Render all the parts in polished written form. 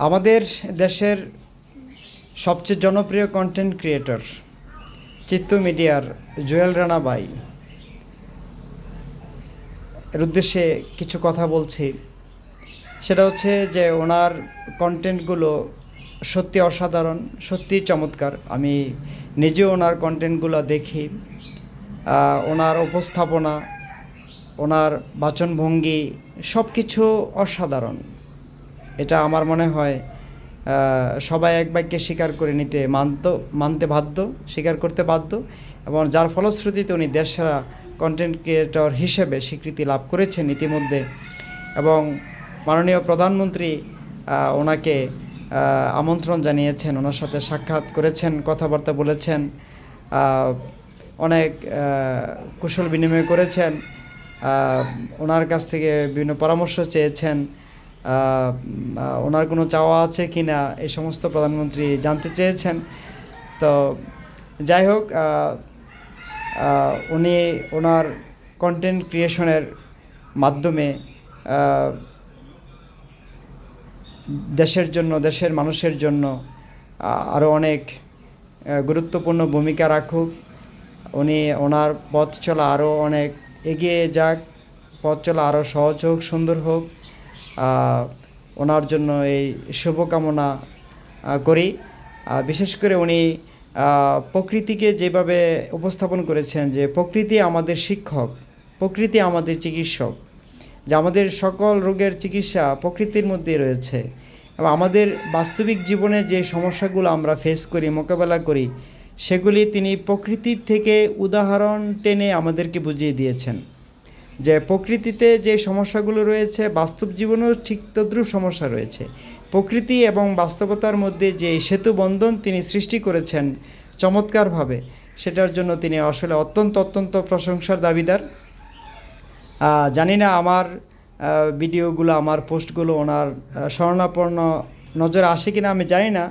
আমাদের দেশের সবচেয়ে জনপ্রিয় কন্টেন্ট ক্রিয়েটর চিত্ত মিডিয়ার জুয়েল রানা ভাই এর উদ্দেশ্যে কিছু কথা বলছি। সেটা হচ্ছে যে ওনার কন্টেন্টগুলো সত্যি অসাধারণ, সত্যি চমৎকার। আমি নিজেও ওনার কন্টেন্টগুলো দেখি। ওনার উপস্থাপনা, ওনার বাচনভঙ্গি সব কিছু অসাধারণ। এটা আমার মনে হয় সবাই এক বাক্যে স্বীকার করে মানতে বাধ্য, স্বীকার করতে বাধ্য, এবং যার ফলশ্রুতিতে উনি দেশসেরা কন্টেন্ট ক্রিয়েটর হিসেবে স্বীকৃতি লাভ করেছেন ইতিমধ্যে। এবং মাননীয় প্রধানমন্ত্রী ওনাকে আমন্ত্রণ জানিয়েছেন, ওনার সাথে সাক্ষাৎ করেছেন, কথাবার্তা বলেছেন, অনেক কুশল বিনিময় করেছেন, ওনার কাছ থেকে বিভিন্ন পরামর্শ চেয়েছেন। ওনার কোনো চাওয়া আছে কি না এই সমস্ত প্রধানমন্ত্রী জানতে চেয়েছেন। তো যাই হোক, উনি ওনার কন্টেন্ট ক্রিয়েশনের মাধ্যমে দেশের জন্য, দেশের মানুষের জন্য আরও অনেক গুরুত্বপূর্ণ ভূমিকা রাখুক। উনি ওনার পথ চলা আরও অনেক এগিয়ে যাক, পথ চলা আরও সহজ হোক, সুন্দর হোক। ওনার জন্য এই শুভকামনা করি। বিশেষ করে উনি প্রকৃতিকে যেভাবে উপস্থাপন করেছেন যে প্রকৃতি আমাদের শিক্ষক, প্রকৃতি আমাদের চিকিৎসক, যে আমাদের সকল রোগের চিকিৎসা প্রকৃতির মধ্যে রয়েছে, এবং আমাদের বাস্তবিক জীবনে যে সমস্যাগুলো আমরা ফেস করি, মোকাবেলা করি, সেগুলি তিনি প্রকৃতির থেকে উদাহরণ টেনে আমাদেরকে বুঝিয়ে দিয়েছেন যে প্রকৃতিতে যে সমস্যাগুলো রয়েছে বাস্তব জীবনেও ঠিক তদ্রূপ সমস্যা রয়েছে। প্রকৃতি এবং বাস্তবতার মধ্যে যে সেতু বন্ধন তিনি সৃষ্টি করেছেন চমৎকারভাবে, সেটার জন্য তিনি আসলে অত্যন্ত প্রশংসার দাবিদার। জানি না আমার ভিডিওগুলো, আমার পোস্টগুলো ওনার শরণাপন্ন নজরে আসে কিনা আমি জানি না।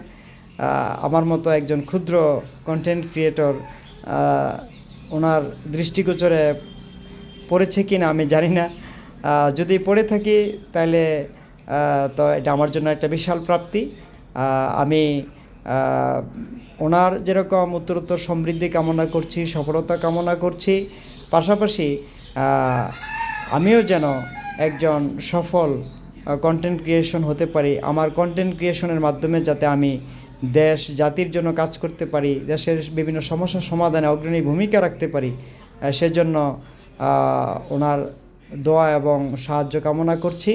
আমার মতো একজন ক্ষুদ্র কন্টেন্ট ক্রিয়েটর ওনার দৃষ্টিগোচরে পড়েছে কি না আমি জানি না। যদি পড়ে থাকি তাহলে তো এটা আমার জন্য একটা বিশাল প্রাপ্তি। আমি ওনার যেরকম উত্তরোত্তর সমৃদ্ধি কামনা করছি, সফলতা কামনা করছি, পাশাপাশি আমিও যেন একজন সফল কন্টেন্ট ক্রিয়েশন হতে পারি। আমার কন্টেন্ট ক্রিয়েশনের মাধ্যমে যাতে আমি দেশ জাতির জন্য কাজ করতে পারি, দেশের বিভিন্ন সমস্যার সমাধানে অগ্রণী ভূমিকা রাখতে পারি, সেজন্য ওনার দোয়া এবং সাহায্য কামনা করছি।